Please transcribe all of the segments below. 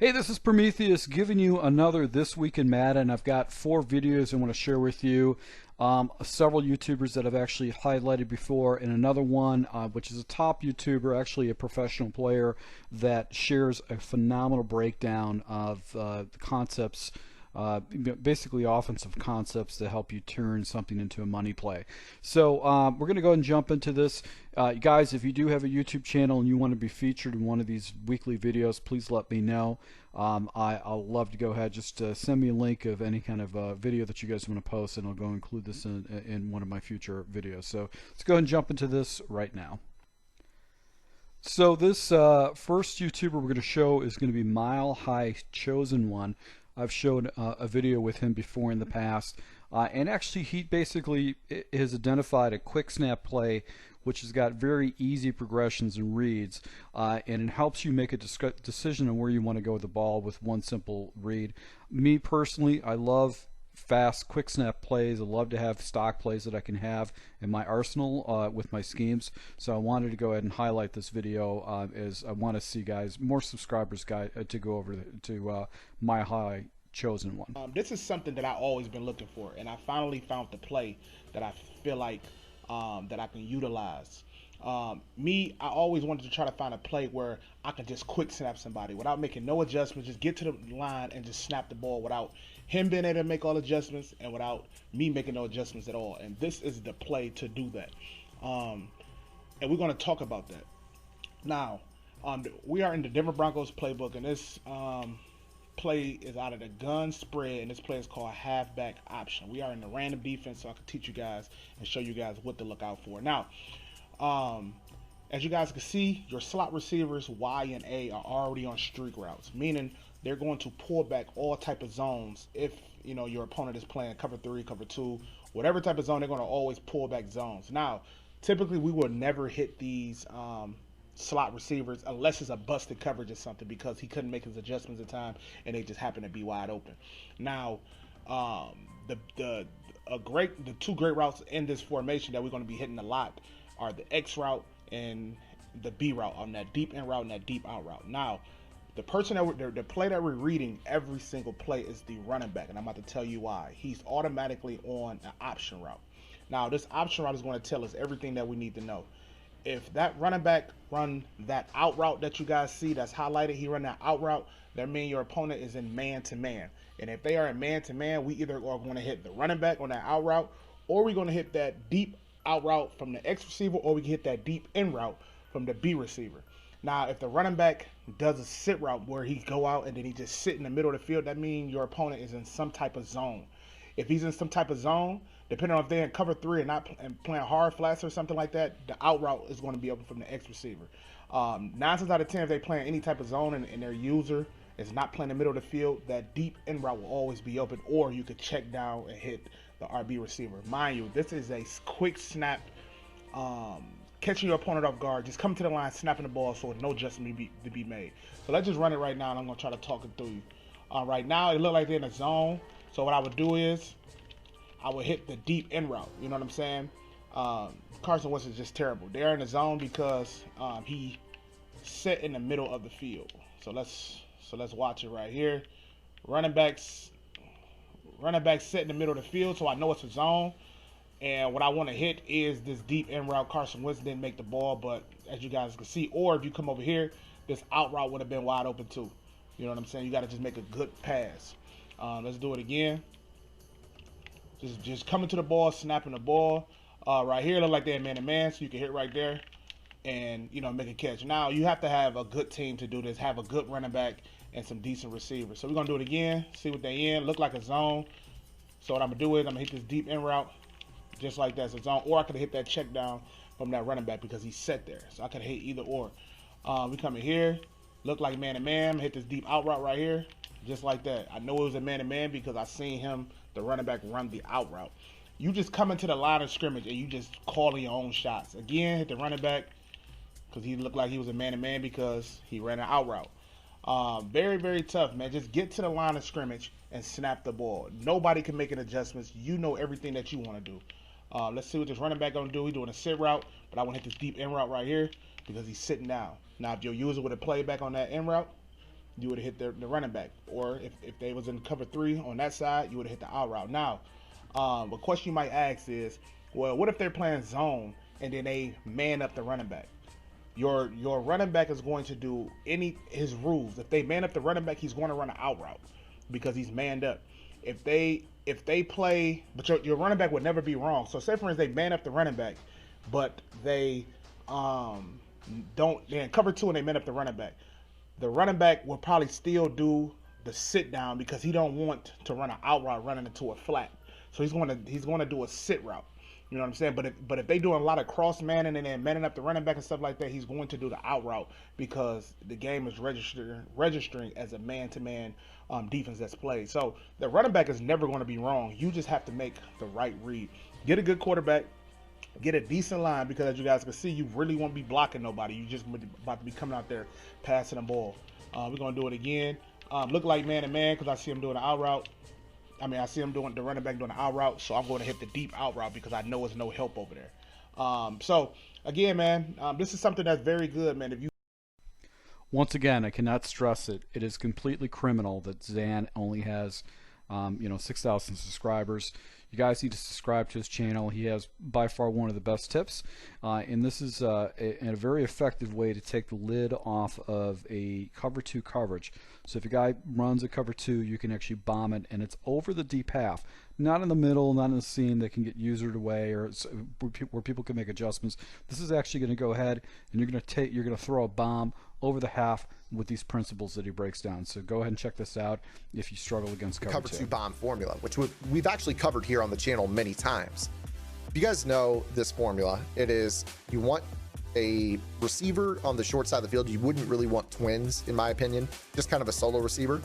Hey, this is Prometheus giving you another This Week in Madden. I've got 4 videos I want to share with you. Several YouTubers that I've actually highlighted before, and another one, which is a top YouTuber, actually a professional player, that shares a phenomenal breakdown of the concepts, basically offensive concepts to help you turn something into a money play. So we're going to go ahead and jump into this. Guys, if you do have a YouTube channel and you want to be featured in one of these weekly videos, please let me know. I'll love to go ahead. Just send me a link of any kind of video that you guys want to post, and I'll go include this in one of my future videos. So let's go ahead and jump into this right now. So this first YouTuber we're going to show is going to be Mile High Chosen One. I've showed a video with him before in the past, and actually he basically has identified a quick snap play which has got very easy progressions and reads, and it helps you make a decision on where you want to go with the ball with one simple read. Me personally, I love fast quick snap plays. I love to have stock plays that I can have in my arsenal with my schemes, so I wanted to go ahead and highlight this video as I want to see more subscribers to go over to my high chosen one. This is something that I've always been looking for, and I finally found the play that I feel like that I can utilize. I always wanted to try to find a play where I can just quick snap somebody without making no adjustments, just get to the line and just snap the ball without him being able to make all adjustments and without me making no adjustments at all. And this is the play to do that. And we're going to talk about that. Now, we are in the Denver Broncos playbook, and this play is out of the gun spread, and this play is called halfback option. We are in the random defense, so I can teach you guys and show you guys what to look out for. Now, as you guys can see, your slot receivers Y and A are already on streak routes, meaning they're going to pull back all type of zones. If your opponent is playing cover 3, cover 2, whatever type of zone, they're going to always pull back zones. Now, typically we will never hit these slot receivers unless it's a busted coverage or something, because he couldn't make his adjustments in time and they just happen to be wide open. Now, the two great routes in this formation that we're going to be hitting a lot are the X route and the B route, on that deep in route and that deep out route. Now, the play that we're reading every single play is the running back, and I'm about to tell you why. He's automatically on an option route. Now, this option route is going to tell us everything that we need to know. If that running back run that out route that you guys see that's highlighted, he run that out route, that means your opponent is in man-to-man. And if they are in man-to-man, we either are going to hit the running back on that out route, or we're going to hit that deep out route from the X receiver, or we can hit that deep in route from the B receiver. Now, if the running back does a sit route where he go out and then he just sit in the middle of the field, that means your opponent is in some type of zone. If he's in some type of zone, depending on if they're in cover 3 and playing hard flats or something like that, the out route is going to be open from the X receiver. 9 times out of 10, if they're playing any type of zone and their user is not playing the middle of the field, that deep in route will always be open, or you could check down and hit the RB receiver. Mind you, this is a quick snap, catching your opponent off guard, just coming to the line, snapping the ball, so no adjustment to be made. So let's just run it right now, and I'm going to try to talk it through you. Right now, it looks like they're in a zone, so what I would do is I would hit the deep in route. You know what I'm saying? Carson Wentz is just terrible. They're in the zone because he set in the middle of the field. So let's watch it right here. Running back set in the middle of the field, so I know it's a zone. And what I want to hit is this deep in route. Carson Wentz didn't make the ball, but as you guys can see, or if you come over here, this out route would have been wide open too. You know what I'm saying? You got to just make a good pass. Let's do it again. Just coming to the ball, snapping the ball. Right here, look like they're man-to-man, so you can hit right there and, make a catch. Now, you have to have a good team to do this, have a good running back and some decent receivers. So we're going to do it again, see what they in. Look like a zone. So what I'm going to do is I'm going to hit this deep in route just like that's a zone. Or I could hit that check down from that running back because he's set there. So I could hit either or. We come in here, look like man-to-man, hit this deep out route right here. Just like that. I know it was a man-to-man because I seen him, the running back, run the out route. You just come into the line of scrimmage and you just calling your own shots. Again, hit the running back because he looked like he was a man-to-man because he ran an out route. Very, very tough, man. Just get to the line of scrimmage and snap the ball. Nobody can make an adjustments. You know everything that you want to do. Let's see what this running back going to do. He's doing a sit route, but I want to hit this deep in route right here because he's sitting down. Now, if your user would have played back on that in route, you would have hit the running back. Or if they was in cover 3 on that side, you would have hit the out route. Now, a question you might ask is, well, what if they're playing zone and then they man up the running back? Your running back is going to do his rules. If they man up the running back, he's going to run an out route because he's manned up. If they play, but your running back would never be wrong. So say for instance they man up the running back, but they they're in cover 2 and they man up the running back. The running back will probably still do the sit down because he don't want to run an out route running into a flat. So he's going to do a sit route. You know what I'm saying? But if they doing a lot of cross manning and then manning up the running back and stuff like that, he's going to do the out route because the game is registering as a man-to-man defense that's played. So the running back is never going to be wrong. You just have to make the right read. Get a good quarterback. Get a decent line because as you guys can see, you really won't be blocking nobody. You just about to be coming out there passing the ball. We're going to do it again. Look like man-to-man because I see him doing the out route. I see him doing the running back doing the out route, so I'm going to hit the deep out route because I know there's no help over there. So again, man, this is something that's very good, man. If you Once again, I cannot stress it. It is completely criminal that Zan only has 6,000 subscribers. You guys need to subscribe to his channel. He has by far one of the best tips, and this is a very effective way to take the lid off of a cover 2 coverage. So if a guy runs a cover 2, you can actually bomb it, and it's over the deep half, not in the middle, not in the seam that can get usered away or where people can make adjustments. This is actually going to go ahead and you're going to throw a bomb over the half with these principles that he breaks down. So go ahead and check this out if you struggle against cover 2 bomb formula, which we've actually covered here on the channel many times. If you guys know this formula, it is you want a receiver on the short side of the field. You wouldn't really want twins, in my opinion, just kind of a solo receiver.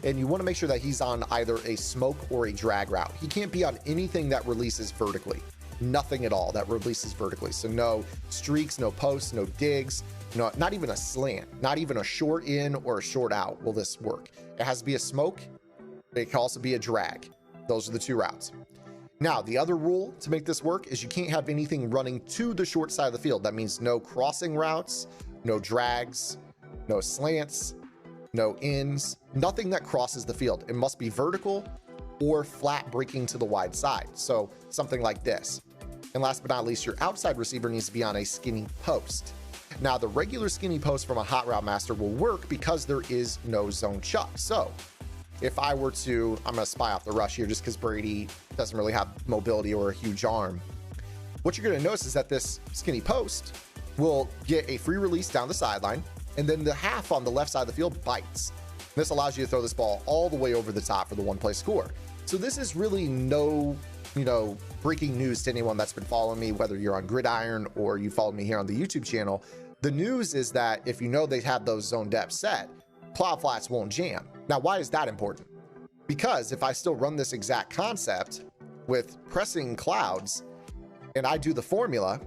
And you want to make sure that he's on either a smoke or a drag route. He can't be on anything that releases vertically. Nothing at all that releases vertically. So no streaks, no posts, no digs, no, not even a slant, not even a short in or a short out will this work. It has to be a smoke. It can also be a drag. Those are the 2 routes. Now, the other rule to make this work is you can't have anything running to the short side of the field. That means no crossing routes, no drags, no slants, no ins, nothing that crosses the field. It must be vertical or flat breaking to the wide side. So something like this. And last but not least, your outside receiver needs to be on a skinny post. Now, the regular skinny post from a hot route master will work because there is no zone chuck. So if I were to, I'm going to spy off the rush here just because Brady doesn't really have mobility or a huge arm. What you're going to notice is that this skinny post will get a free release down the sideline, and then the half on the left side of the field bites. This allows you to throw this ball all the way over the top for the 1-play score. So this is really no, breaking news to anyone that's been following me, whether you're on Gridiron or you follow me here on the YouTube channel. The news is that if you know they have those zone depths set, plow flats won't jam. Now, why is that important? Because if I still run this exact concept with pressing clouds and I do the formula,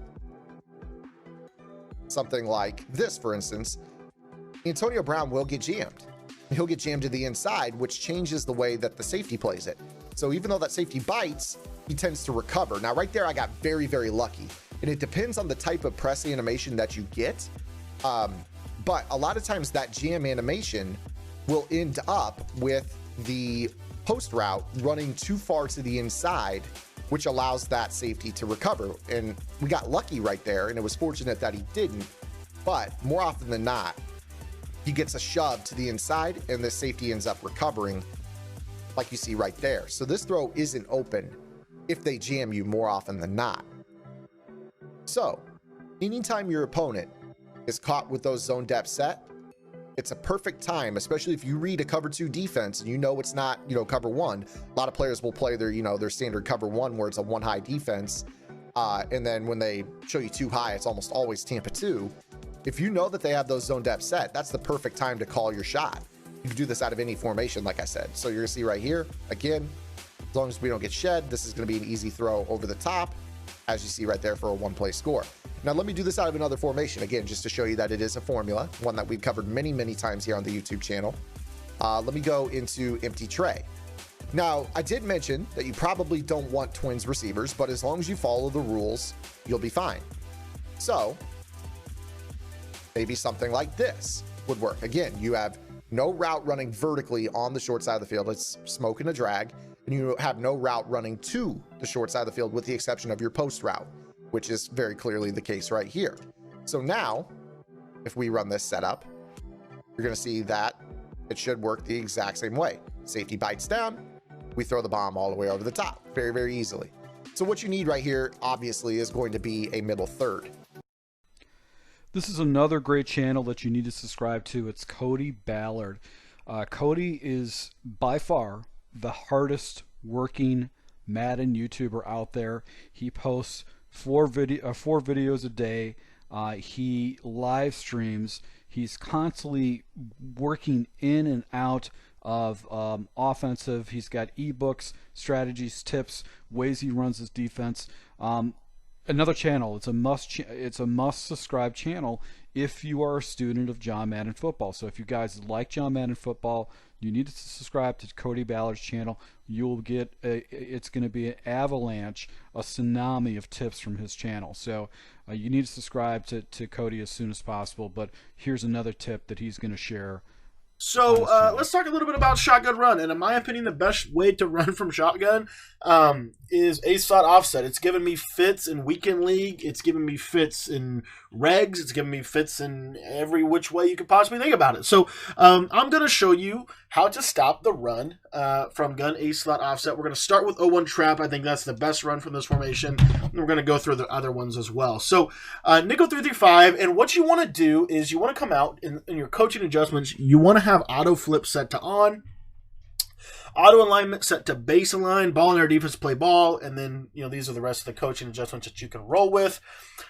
something like this, for instance, Antonio Brown will get jammed. He'll get jammed to the inside, which changes the way that the safety plays it. So even though that safety bites, he tends to recover. Now, right there, I got very, very lucky. And it depends on the type of press animation that you get. But a lot of times that jam animation will end up with the post route running too far to the inside, which allows that safety to recover. And we got lucky right there, and it was fortunate that he didn't. But more often than not, he gets a shove to the inside, and the safety ends up recovering, like you see right there. So this throw isn't open if they jam you more often than not. So anytime your opponent is caught with those zone depth set, it's a perfect time, especially if you read a cover 2 defense and you know it's not, cover 1. A lot of players will play their, their standard cover 1 where it's a 1 high defense. And then when they show you 2 high, it's almost always Tampa 2. If you know that they have those zone depth set, that's the perfect time to call your shot. You can do this out of any formation, like I said. So you're gonna see right here, again, as long as we don't get shed, this is gonna be an easy throw over the top, as you see right there for a 1-play score. Now let me do this out of another formation, again, just to show you that it is a formula, one that we've covered many, many times here on the YouTube channel. Let me go into empty tray. Now, I did mention that you probably don't want twins receivers, but as long as you follow the rules, you'll be fine. So maybe something like this would work. Again, you have no route running vertically on the short side of the field. It's smoke and a drag. And you have no route running to the short side of the field with the exception of your post route, which is very clearly the case right here. So now, if we run this setup, you're going to see that it should work the exact same way. Safety bites down, we throw the bomb all the way over the top very, very easily. So what you need right here, obviously, is going to be a middle third. This is another great channel that you need to subscribe to. It's Cody Ballard. Cody is by far the hardest working Madden YouTuber out there. He posts four videos a day. He live streams. He's constantly working in and out of offensive. He's got ebooks, strategies, tips, ways he runs his defense. Another channel. It's a must subscribe channel if you are a student of John Madden football. So if you guys like John Madden football, you need to subscribe to Cody Ballard's channel. You'll get it's going to be an avalanche, a tsunami of tips from his channel. So you need to subscribe to Cody as soon as possible. But here's another tip that he's going to share. So let's talk a little bit about shotgun run. And in my opinion, the best way to run from shotgun is a slot offset. It's given me fits in weekend league. It's given me fits in regs. It's given me fits in every which way you could possibly think about it. So I'm going to show you how to stop the run from gun a slot offset. We're going to start with 0-1 trap. I think that's the best run from this formation. And we're going to go through the other ones as well. So nickel 3-5. And what you want to do is you want to come out in your coaching adjustments. You want to have auto flip set to on. Auto alignment set to base align, ball in air defense, play ball, and then, these are the rest of the coaching adjustments that you can roll with.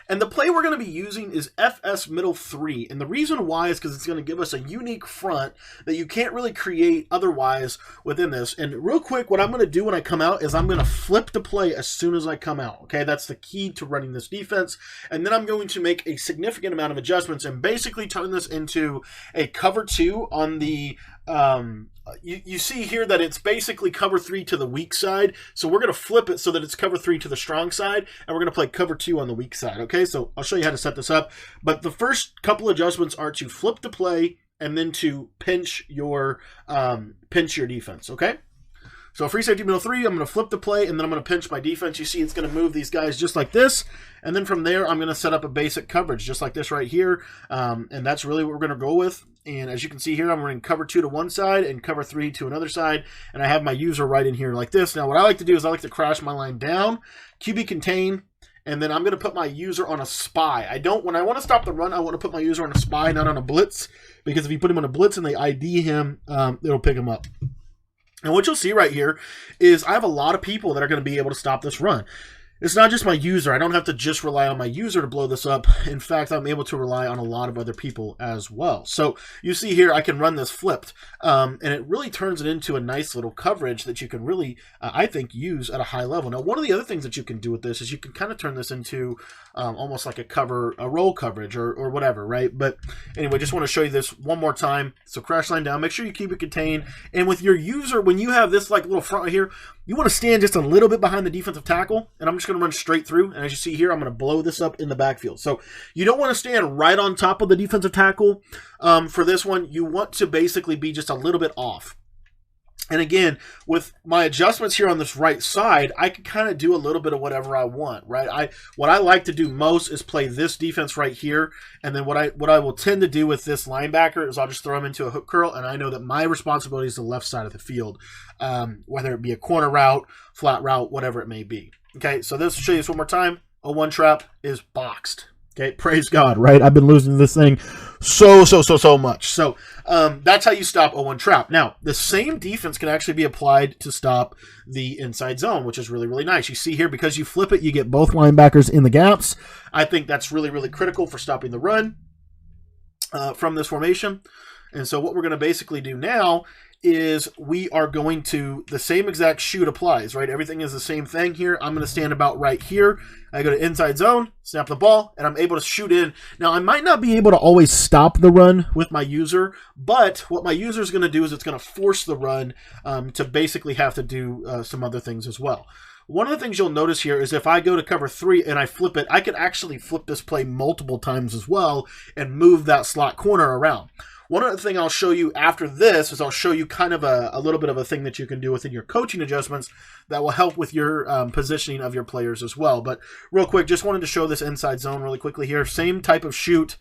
And the play we're going to be using is FS middle 3. And the reason why is because it's going to give us a unique front that you can't really create otherwise within this. And real quick, what I'm going to do when I come out is I'm going to flip the play as soon as I come out. Okay, that's the key to running this defense. And then I'm going to make a significant amount of adjustments and basically turn this into a cover 2 on the you see here that it's basically cover 3 to the weak side. So we're going to flip it so that it's cover 3 to the strong side, and we're going to play cover 2 on the weak side. Okay, so I'll show you how to set this up. But the first couple adjustments are to flip the play and then to pinch your defense. Okay. So free safety middle 3, I'm going to flip the play, and then I'm going to pinch my defense. You see it's going to move these guys just like this. And then from there, I'm going to set up a basic coverage just like this right here. And that's really what we're going to go with. And as you can see here, I'm running cover 2 to one side and cover 3 to another side. And I have my user right in here like this. Now, what I like to do is I like to crash my line down, QB contain, and then I'm going to put my user on a spy. When I want to stop the run, I want to put my user on a spy, not on a blitz. Because if you put him on a blitz and they ID him, it'll pick him up. And what you'll see right here is I have a lot of people that are going to be able to stop this run. It's not just my user. I don't have to just rely on my user to blow this up. In fact, I'm able to rely on a lot of other people as well. So you see here, I can run this flipped. And it really turns it into a nice little coverage that you can really, I think, use at a high level. Now, one of the other things that you can do with this is you can kind of turn this into almost like a roll coverage or whatever, right? But anyway, just want to show you this one more time. So crash line down. Make sure you keep it contained. And with your user, when you have this like little front right here, you want to stand just a little bit behind the defensive tackle, and I'm just going to run straight through. And as you see here, I'm going to blow this up in the backfield. So you don't want to stand right on top of the defensive tackle for this one. You want to basically be just a little bit off. And again, with my adjustments here on this right side, I can kind of do a little bit of whatever I want, right? What I like to do most is play this defense right here. And then what I will tend to do with this linebacker is I'll just throw him into a hook curl, and I know that my responsibility is the left side of the field, whether it be a corner route, flat route, whatever it may be. Okay, so this will show you this one more time. 0-1 trap is boxed. Okay, praise God, right? I've been losing this thing so much. So that's how you stop 0-1 trap. Now, the same defense can actually be applied to stop the inside zone, which is really, really nice. You see here, because you flip it, you get both linebackers in the gaps. I think that's really, really critical for stopping the run from this formation. And so what we're going to basically do now is we are going to, the same exact shoot applies, right? Everything is the same thing here. I'm going to stand about right here. I go to inside zone, snap the ball, and I'm able to shoot in. Now, I might not be able to always stop the run with my user, but what my user is going to do is it's going to force the run to basically have to do some other things as well. One of the things you'll notice here is if I go to cover 3 and I flip it, I can actually flip this play multiple times as well and move that slot corner around. One other thing I'll show you after this is I'll show you kind of a little bit of a thing that you can do within your coaching adjustments that will help with your positioning of your players as well. But real quick, just wanted to show this inside zone really quickly here. Same type of shoot.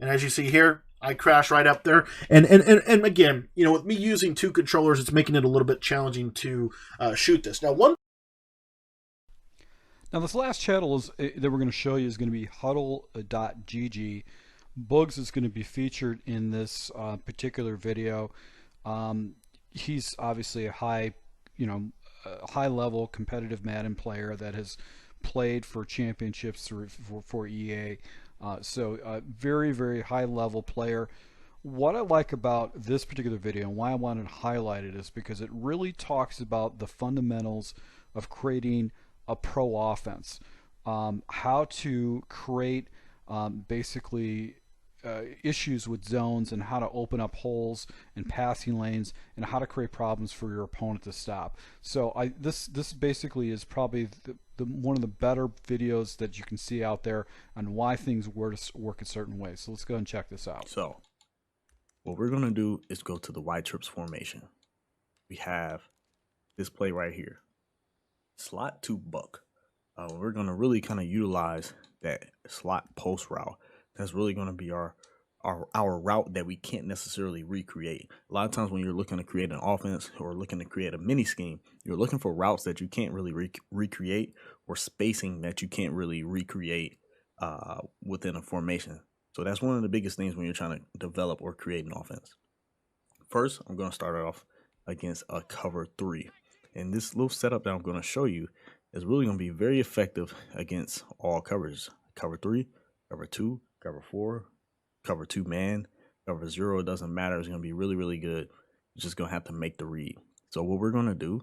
And as you see here, I crash right up there. And again, you know, with me using 2 controllers, it's making it a little bit challenging to shoot this. Now this last channel that we're going to show you is going to be huddle.gg. Bugs is going to be featured in this particular video. He's obviously a high level competitive Madden player that has played for championships for EA. So very, very high level player. What I like about this particular video and why I wanted to highlight it is because it really talks about the fundamentals of creating a pro offense, how to create basically issues with zones and how to open up holes and passing lanes and how to create problems for your opponent to stop. So this basically is probably one of the better videos that you can see out there on why things work a certain way. So let's go and check this out. So what we're going to do is go to the wide trips formation. We have this play right here. Slot to buck. We're going to really kind of utilize that slot post route. That's really going to be our route that we can't necessarily recreate. A lot of times when you're looking to create an offense or looking to create a mini scheme, you're looking for routes that you can't really recreate or spacing that you can't really recreate within a formation. So that's one of the biggest things when you're trying to develop or create an offense. First, I'm going to start off against a cover 3. And this little setup that I'm going to show you is really going to be very effective against all coverages. Cover 3, cover 2, cover 4, cover 2 man, cover 0. It doesn't matter. It's going to be really, really good. You're just going to have to make the read. So what we're going to do,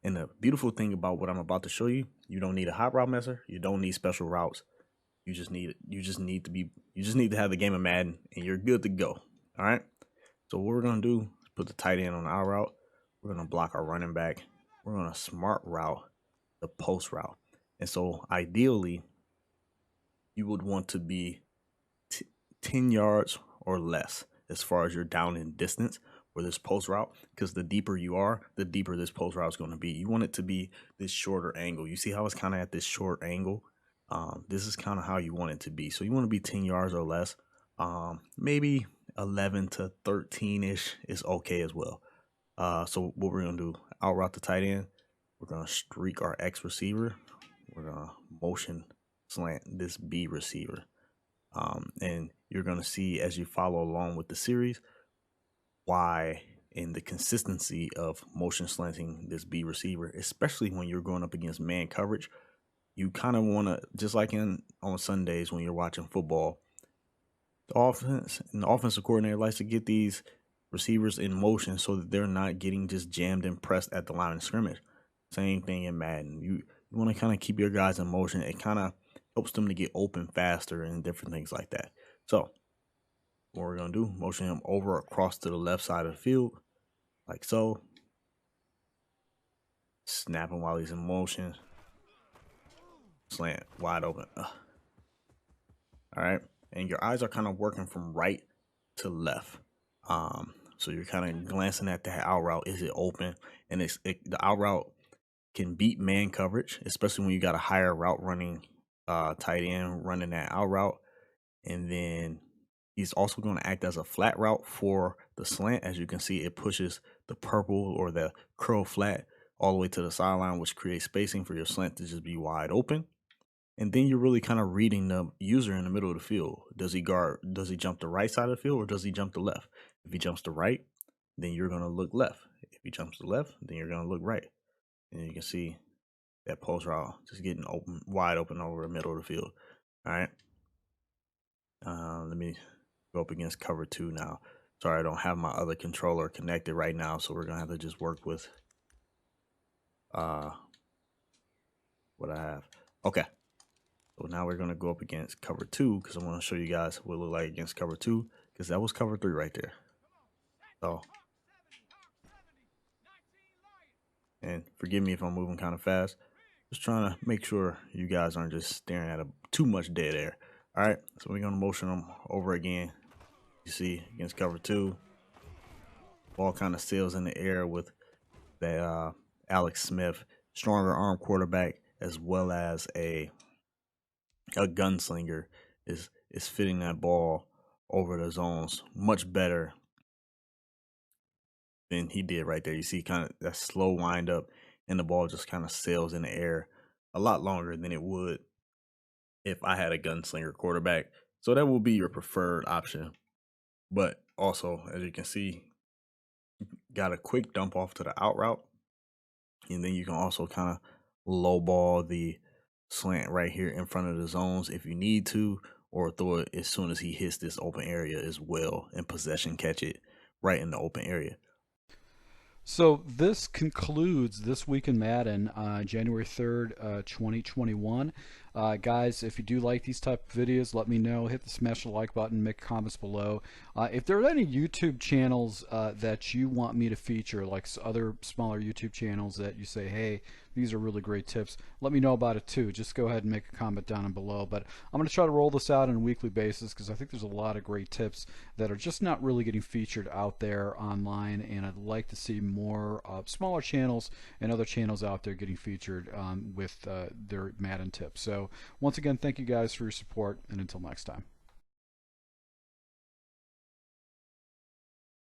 and the beautiful thing about what I'm about to show you, you don't need a hot route messer. You don't need special routes. You just need to have the game of Madden, and you're good to go. All right. So what we're going to do is put the tight end on our route. We're going to block our running back. We're going to smart route the post route. And so ideally, you would want to be 10 yards or less as far as your down in distance for this post route, because the deeper you are, the deeper this post route is going to be. You want it to be this shorter angle. You see how it's kind of at this short angle? This is kind of how you want it to be. So you want to be 10 yards or less. Maybe 11 to 13-ish is okay as well. So what we're going to do, out route the tight end. We're going to streak our X receiver. We're going to motion slant this B receiver. And you're going to see as you follow along with the series why in the consistency of motion slanting this B receiver, especially when you're going up against man coverage, you kind of want to, just like on Sundays when you're watching football, the offensive coordinator likes to get these receivers in motion so that they're not getting just jammed and pressed at the line of scrimmage. Same thing in Madden. You want to kind of keep your guys in motion. It kind of helps them to get open faster and different things like that. So what we're going to do, motion him over across to the left side of the field, like so. Snap him while he's in motion. Slant wide open. All right. And your eyes are kind of working from right to left. So you're kind of glancing at that out route. Is it open? And the out route can beat man coverage, especially when you got a higher route running tight end running that out route. And then he's also going to act as a flat route for the slant. As you can see, it pushes the purple or the curl flat all the way to the sideline, which creates spacing for your slant to just be wide open. And then you're really kind of reading the user in the middle of the field. Does he jump the right side of the field or does he jump the left? If he jumps the right, then you're going to look left. If he jumps the left, then you're going to look right. And you can see that post route just getting open, wide open over the middle of the field. All right. Let me go up against cover 2 now. Sorry, I don't have my other controller connected right now, so we're going to have to just work with what I have. Okay. So now we're going to go up against cover 2 because I want to show you guys what it looked like against cover 2, because that was cover 3 right there. So, and forgive me if I'm moving kind of fast. Just trying to make sure you guys aren't just staring at too much dead air. All right, so we're going to motion them over again. You see, against cover 2, ball kind of sails in the air with the Alex Smith, stronger arm quarterback, as well as a gunslinger is fitting that ball over the zones much better than he did right there. You see kind of that slow wind up, and the ball just kind of sails in the air a lot longer than it would if I had a gunslinger quarterback. So that will be your preferred option. But also, as you can see, got a quick dump off to the out route. And then you can also kind of low ball the slant right here in front of the zones if you need to, or throw it as soon as he hits this open area as well, and possession catch it right in the open area. So this concludes This Week in Madden, January 3rd, 2021. Guys, if you do like these type of videos, let me know. Hit the smash the like button, make comments below. If there are any YouTube channels that you want me to feature, like other smaller YouTube channels that you say, hey, these are really great tips, let me know about it too. Just go ahead and make a comment down below. But I'm going to try to roll this out on a weekly basis because I think there's a lot of great tips that are just not really getting featured out there online, and I'd like to see more smaller channels and other channels out there getting featured with their Madden tips. So once again, thank you guys for your support, and until next time.